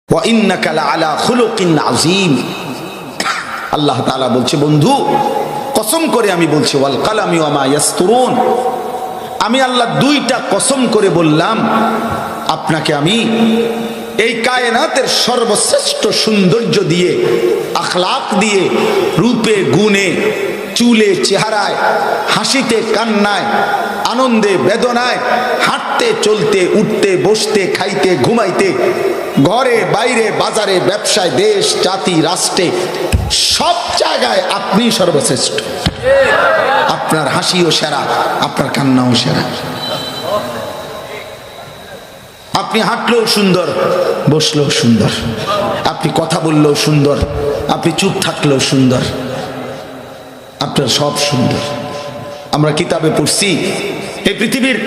ওয়া ইন্নাকা লাআলা খুলুকিন আযীম। আল্লাহ তাআলা বলছে, বন্ধু কসম করে আমি বলছি, ওয়াল কালামি ওয়া মা ইয়াসতুরুন, আমি আল্লাহ দুইটা কসম করে বললাম আপনাকে আমি এই কায়নাতের সর্বশ্রেষ্ঠ সৌন্দর্য দিয়ে, আখলাক দিয়ে, রূপে গুণে, চুলে চেহারায়, হাসিতে কান্নায়, আনন্দে বেদনায়, হাঁটতে চলতে উঠতে বসতে খাইতে ঘুমাইতে, ঘরে বাইরে বাজারে ব্যবসায় দেশ জাতি রাষ্ট্রে সব জায়গায় আপনি সর্বশ্রেষ্ঠ। আপনার হাসিও সেরা, আপনার কান্নাও সেরা। আপনি হাঁটলেও সুন্দর, বসলেও সুন্দর, আপনি কথা বললেও সুন্দর, আপনি চুপ থাকলেও সুন্দর, আপনার সব সুন্দর। আমরা কিতাবে পড়ছি, এই পৃথিবীর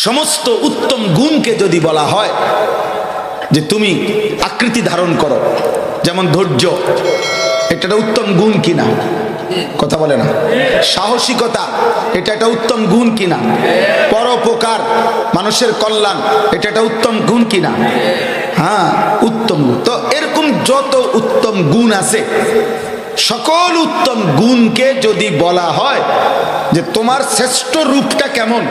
সমস্ত উত্তম গুণকে যদি বলা হয় যে তুমি আকৃতি ধারণ করো, যেমন ধৈর্য, এটা একটা উত্তম গুণ কিনা? কথা বলে না। সাহসিকতা, এটা একটা উত্তম গুণ কিনা? পরোপকার, মানুষের কল্যাণ, এটা একটা উত্তম গুণ কিনা? হ্যাঁ, উত্তম গুণ। তো এরকম যত উত্তম গুণ আছে, সকল উত্তম গুণকে যদি বলা হয় যে তোমার শ্রেষ্ঠ রূপটা কেমন,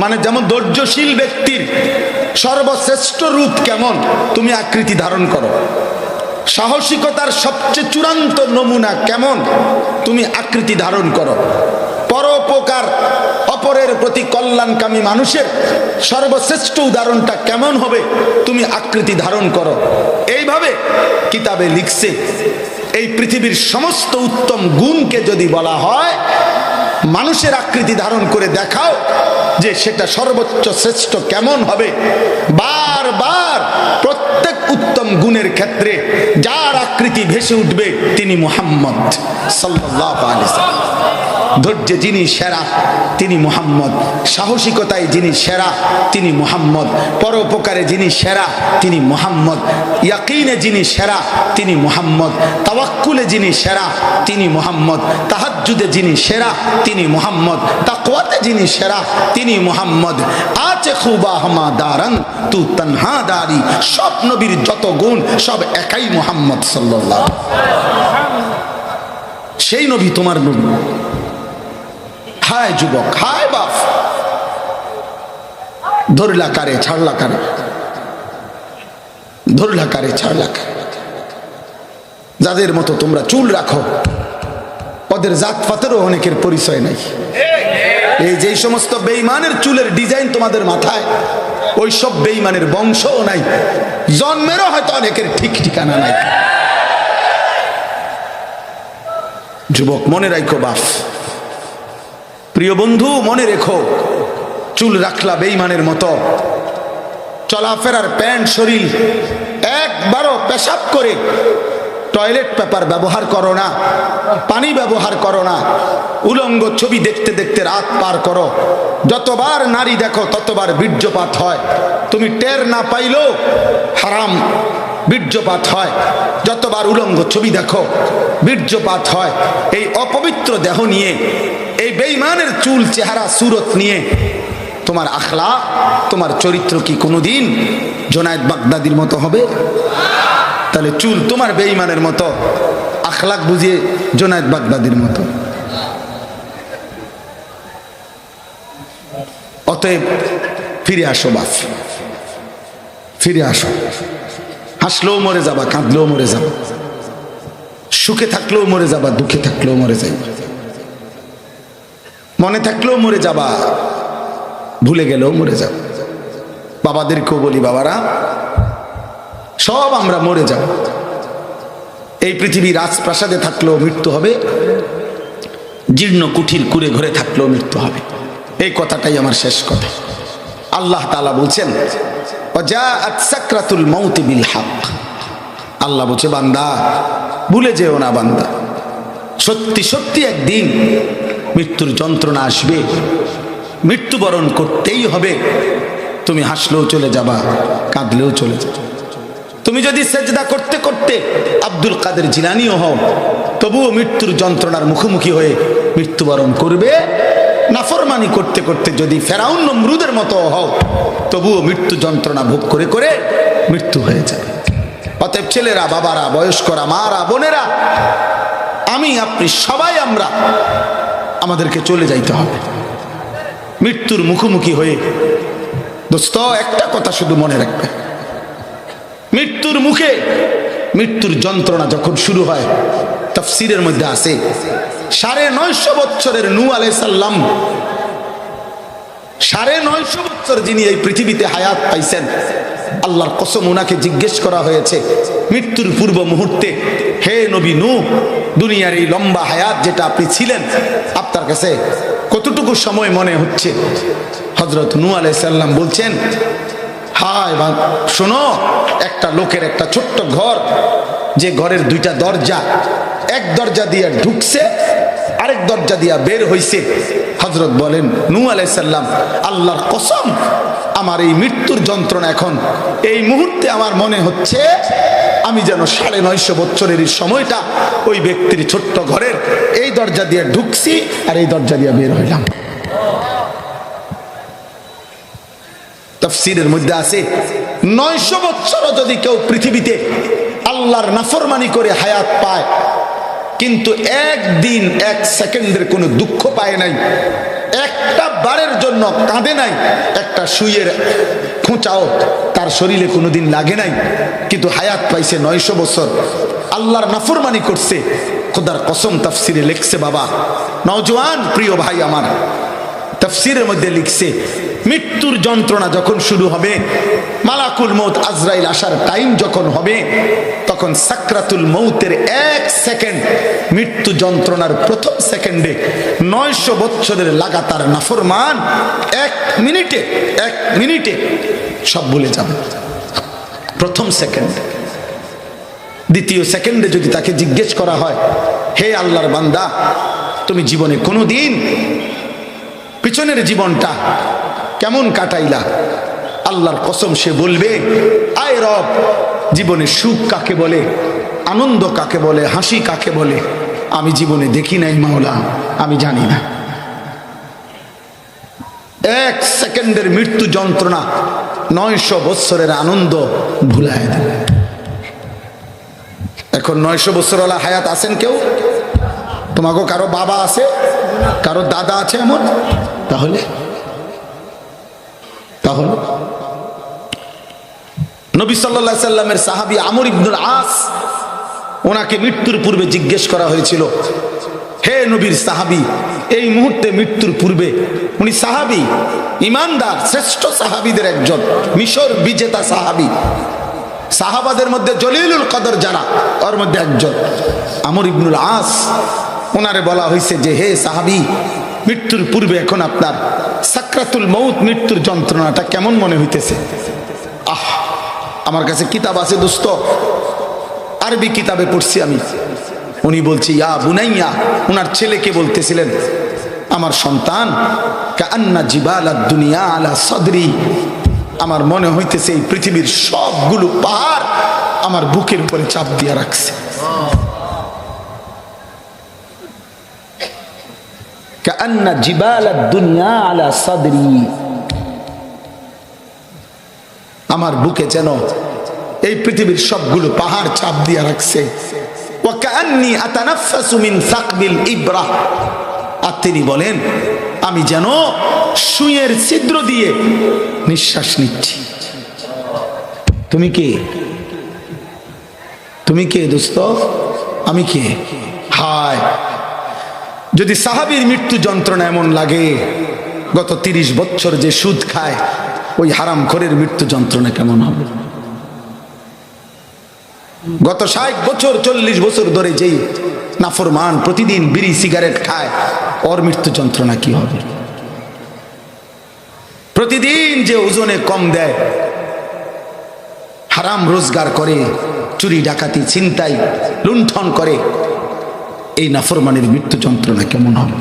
মানে যেমন ধৈর্যশীল ব্যক্তির সর্বশ্রেষ্ঠ রূপ কেমন, তুমি আকৃতি ধারণ করো। সাহসিকতার সবচেয়ে চূড়ান্ত নমুনা কেমন, তুমি আকৃতি ধারণ করো। পরোপকার, অপরের প্রতি কল্যাণকামী মানুষের সর্বশ্রেষ্ঠ উদাহরণটা কেমন হবে, তুমি আকৃতি ধারণ করো। এইভাবে কিতাবে লিখছে, এই পৃথিবীর সমস্ত উত্তম গুণকে যদি বলা হয়, মানুষের আকৃতি ধারণ করে দেখাও যে সেটা সর্বোচ্চ শ্রেষ্ঠ কেমন হবে। বারবার প্রত্যেক উত্তম গুণের ক্ষেত্রে যার আকৃতি ভেসে উঠবে তিনি মুহাম্মদ সাল্লাল্লাহু আলাইহি ওয়াসাল্লাম। ধৈর্যে যিনি সেরা তিনি মুহাম্মদ, সাহসিকতায় যিনি সেরা তিনি মুহাম্মদ, পরোপকারে যিনি সেরা তিনি মুহাম্মদ, ইয়াকিনে যিনি সেরা তিনি মুহাম্মদ, তাওয়াক্কুলে যিনি সেরা তিনি মুহাম্মদ, তাহাজ্জুদে যিনি সেরা তিনি মুহাম্মদ, তাকওয়াতে যিনি সেরা তিনি মুহাম্মদ। আছে খুবা হামাদারান তু তনহা দারি, সব নবীর যত গুণ সব একাই মুহাম্মদ সাল্লাল্লাহু আলাইহি ওয়াসাল্লাম। সেই নবী তোমার নবী। হায় যুবক, হায় বাপ, ধরলা কারে ছাড়লা কারে, ধরলা কারে ছাড়লা কারে। যাদের মতো তোমরা চুল রাখো, ওদের জাত পাতেরও অনেকের পরিচয় নাই। এই যে সমস্ত বেঈমানের চুলের ডিজাইন তোমাদের মাথায়, ওই সব বেঈমানের বংশও নাই, জন্মেরও হয়তো অনেকের ঠিক ঠিকানা নাই। যুবক মনে রাখো, বাপ প্রিয় বন্ধু মনে রেখো, চুল রাখলা বেঈমানের মতো, চলাফেরার প্যান্ট শরীর একবারও পেশাব করে টয়লেট পেপার ব্যবহার করো না, পানি ব্যবহার করো না, উলঙ্গ ছবি দেখতে দেখতে রাত পার করো। যতবার নারী দেখো ততবার বীর্যপাত হয়, তুমি টের না পাইলেও হারাম বীর্যপাত হয়। যতবার উলঙ্গ ছবি দেখো বীর্যপাত হয়। এই অপবিত্র দেহ নিয়ে, এই বেঈমানের চুল চেহারা সুরত নিয়ে তোমার আখলাক, তোমার চরিত্র কি কোনোদিন জুনায়েদ বাগদাদির মতো হবে? তাহলে চুল তোমার বেঈমানের মতো, আখলাক বুঝিয়ে জুনায়েদ বাগদাদির মতো। অতএব ফিরে আসো বাপ, ফিরে আসো। হাসলেও মরে যাবা, কাঁদলেও মরে যাবা, সুখে থাকলেও মরে যাবা, দুঃখে থাকলেও মরে যাইবা, মনে থাকলেও মরে যাবা, ভুলে গেলেও মরে যাবা। বাবাদেরকেও বলি, বাবারা সব আমরা মরে যাব। এই পৃথিবী রাজপ্রাসাদে থাকলেও মৃত্যু হবে, জীর্ণ কুঠির কুড়ে ঘরে থাকলেও মৃত্যু হবে। এই কথাটাই আমার শেষ কথা। আল্লাহ তাআলা বলছেন, ওয়াজাআত সাকরাতুল মাউতি বিল হক। আল্লাহ বলছে, বান্দা ভুলে যেও না, বান্দা সত্যি সত্যি একদিন মৃত্যুর যন্ত্রণা আসবে, মৃত্যুবরণ করতেই হবে। তুমি হাসলেও চলে যাবা, কাঁদলেও চলে যাবে। তুমি যদি সেজদা করতে করতে আব্দুল কাদের জিলানীও হও, তবুও মৃত্যুর যন্ত্রণার মুখোমুখি হয়ে মৃত্যুবরণ করবে। নাফরমানি করতে করতে যদি ফেরাউন নমরুদের মতো হও, তবুও মৃত্যু যন্ত্রণা ভোগ করে করে মৃত্যু হয়ে যাবে। অতএব ছেলেরা, বাবারা, বয়স্করা, মারা, বোনেরা, আমি আপনি সবাই আমাদেরকে চলে যাইতে হবে মৃত্যুর মুখোমুখি হয়ে। দোস্ত, একটা কথা শুধু মনে রাখবে, মৃত্যুর মুখে, মৃত্যুর যন্ত্রণা যখন শুরু হয়, তাফসীরের মধ্যে আছে 950 বছরের নূহ আলাইহিস সালাম, 950 বছর যিনি এই পৃথিবীতে হায়াত পাইছেন, আল্লাহর কসম, ওনাকে জিজ্ঞেস করা হয়েছে মৃত্যুর পূর্ব মুহূর্তে, হে নবী নূহ, দুনিয়ার এই লম্বা হায়াত যেটা আপনি ছিলেন, আপনার কাছে কতটুকু সময় মনে হচ্ছে? হযরত নূহ আলাইহিস সালাম বলছেন, হায় শোনো, একটা লোকের একটা ছোট্ট ঘর, যে ঘরের 2টা দরজা, এক দরজা দিয়ে ঢুকছে, আরেক দরজা দিয়ে বের হইছে। হযরত বলেন, নূহ আলাইহিস সালাম, আল্লাহর কসম, আমার এই মৃত্যুর যন্ত্রণা এখন এই মুহূর্তে আমার মনে হচ্ছে আমি যেন 950 বছরের এই সময়টা ওই ব্যক্তির ছোট্ট ঘরের এই দরজা দিয়ে ঢুকছি আর এই দরজা দিয়ে বের হইলাম। তাফসীরের মধ্যে আছে 900 বছরও যদি কেউ পৃথিবীতে আল্লাহর নাফরমানি করে হায়াত পায়, কিন্তু একদিন, এক সেকেন্ডের কোনো দুঃখ পায় নাই, একটা বারের জন্য কাঁদে নাই, একটা সুইয়ের খোঁচাও তার শরীরে কোনোদিন লাগে নাই, কিন্তু হায়াত পাইছে 900 বছর, আল্লাহর নাফরমানি করছে, খোদার কসম তাফসীরে লিখছে, বাবা নওজোয়ান প্রিয় ভাই আমার, তাফসীরের মধ্যে লিখছে, মৃত্যুর যন্ত্রণা যখন শুরু হবে, মালাকুল মউত আজরাইল আসার টাইম যখন হবে, তখন সাকরাতুল মউতের 1 সেকেন্ড, মৃত্যু যন্ত্রণার প্রথম সেকেন্ডে 900 বছরের লাগাতার নাফরমান 1 মিনিটে সব ভুলে যাবে। প্রথম সেকেন্ড। দ্বিতীয় সেকেন্ডে যদি তাকে জিজ্ঞেস করা হয়, হে আল্লাহর বান্দা, তুমি জীবনে কোনোদিন পিছনের জীবনটা কেমন কাটাইলা? আল্লাহর কসম সে বলবে, আয় রব, জীবনে সুখ কাকে বলে, আনন্দ কাকে বলে, হাসি কাকে বলে আমি জীবনে দেখি নাই মাওলা, আমি জানি না। 1 সেকেন্ডের মৃত্যু যন্ত্রণা 900 বছরের আনন্দ ভুলায় দেবে। এখন 900 বছরওয়ালা হায়াত আছেন কেউ? তোমাকে কারো বাবা আছে, কারো দাদা আছে এমন? তাহলে নবী সাল্লাল্লাহু আলাইহি সাল্লামের সাহাবী আমর ইবনুল আস, ওনাকে মৃত্যুর পূর্বে জিজ্ঞেস করা হয়েছিল, হে নবীর সাহাবী, এই মুহূর্তে মৃত্যুর পূর্বে, উনি সাহাবী, ইমানদার, শ্রেষ্ঠ সাহাবীদের একজন, মিশর বিজেতা সাহাবী, সাহাবাদের মধ্যে জলিলুল কদর যারা, ওর মধ্যে একজন আমর ইবনুল আস। ওনারে বলা হয়েছে যে, হে সাহাবী, মৃত্যুর পূর্বে এখন আপনার সাকরাতুল মউত, মৃত্যুর যন্ত্রণাটা কেমন মনে হইতেছে? আমার কাছে কিতাব আছে দোস্ত, আরবি কিতাবে পড়ছি আমি। উনি বলছি, ইয়া বুনাইয়া, ওনার ছেলেকে বলতেছিলেন, আমার সন্তান, কাআন্না জিবালাদ দুনিয়া আলা সাদরি, আমার মনে হইতেছে এই পৃথিবীর সবগুলো পাহাড় আমার বুকের উপরে চাপ দিয়া রাখছে। কাআন্না জিবালাদ দুনিয়া আলা সাদরি, আমার বুকে যেন এই পৃথিবীর সবগুলো পাহাড় চাপ দিয়া রাখছে। ওয়া কাআন্নী আতানাফাসু মিন সাকবিল ইবরা, আর তিনি বলেন, আমি যেন সুইয়ের ছিদ্র দিয়ে নিঃশ্বাস নিচ্ছি। তুমি কে? তুমি কে দোস্ত? আমি কে? হায়, যদি সাহাবীর মৃত্যু যন্ত্রণা এমন লাগে, গত 30 বছর যে সুদ খায় ওই হারামখোরের মৃত্যু যন্ত্রণা কেমন হবে? গত 60 বছর 40 বছর ধরে যেই নাফরমান প্রতিদিন বিড়ি সিগারেট খায়, ওর মৃত্যু যন্ত্রণা কি হবে? প্রতিদিন যে ওজনে কম দেয়, হারাম রোজগার করে, চুরি ডাকাতি ছিনতাই লুণ্ঠন করে, এই নাফরমানের মৃত্যু যন্ত্রণা কেমন হবে?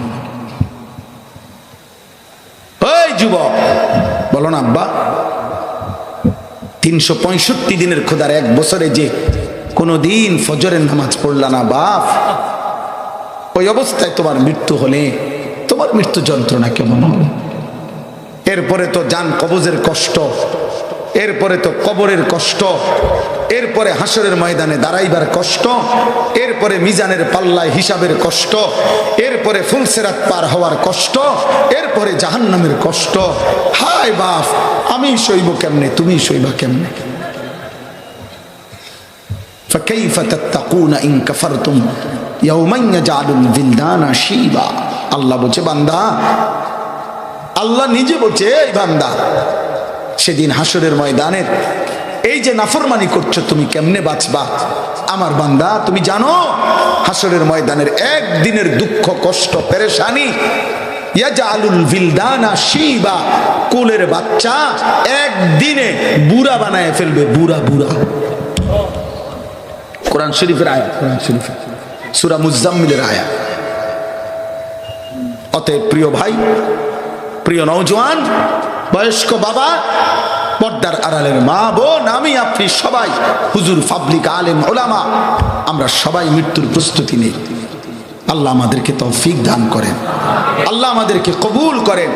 ওই যুবক, বলো না আব্বা, 365 দিনের খোদার 1 বছরে যে কোনদিন ফজরের নামাজ পড়লা না বাপ, ওই অবস্থায় তোমার মৃত্যু হলে তোমার মৃত্যু যন্ত্রণা কেমন হবে? এরপরে তো জান কবজের কষ্ট, এরপরে তো কবরের কষ্ট, এরপরে হাসরের ময়দানে দাঁড়াইবার কষ্ট, এরপরে মিজানের পাল্লায় হিসাবের কষ্ট, এরপরে ফুলসেরাত পার হওয়ার কষ্ট, এরপরে জাহান্নামের কষ্ট। হায় বাপ, আমি সইব কেমনে, তুমি সইবা কেমনে? فكيف تتقون إن كفرتم يوما يجعل الولدان شيبا। আল্লাহ বলছে বান্দা, আল্লাহ নিজে বলছে এই বান্দা, সেদিন হাসরের ময়দানের এই যে নাফরমানি করছো তুমি কেমনে বাঁচবা? আমার বান্দা তুমি জানো হাসরের ময়দানের একদিনের দুঃখ কষ্ট পেরেশানি, ইয়াজালুল বিলদানা শিবা, কোলের বাচ্চা একদিনে বুড়া বানায় ফেলবে, বুড়া বুড়া। কোরআন শরীফের আয়াত, কোরআন শরীফের সূরা মুজাম্মিলের আয়াত। অতএব প্রিয় ভাই, প্রিয় নওজোয়ান, বয়স্ক বাবা, পর্দার আড়ালের মা বোন, আমি আপনি সবাই, হুজুর, পাবলিক, আলেম, ওলামা, আমরা সবাই মৃত্যুর প্রস্তুতি নেই। আল্লাহ আমাদেরকে তৌফিক দান করেন, আল্লাহ আমাদেরকে কবুল করেন।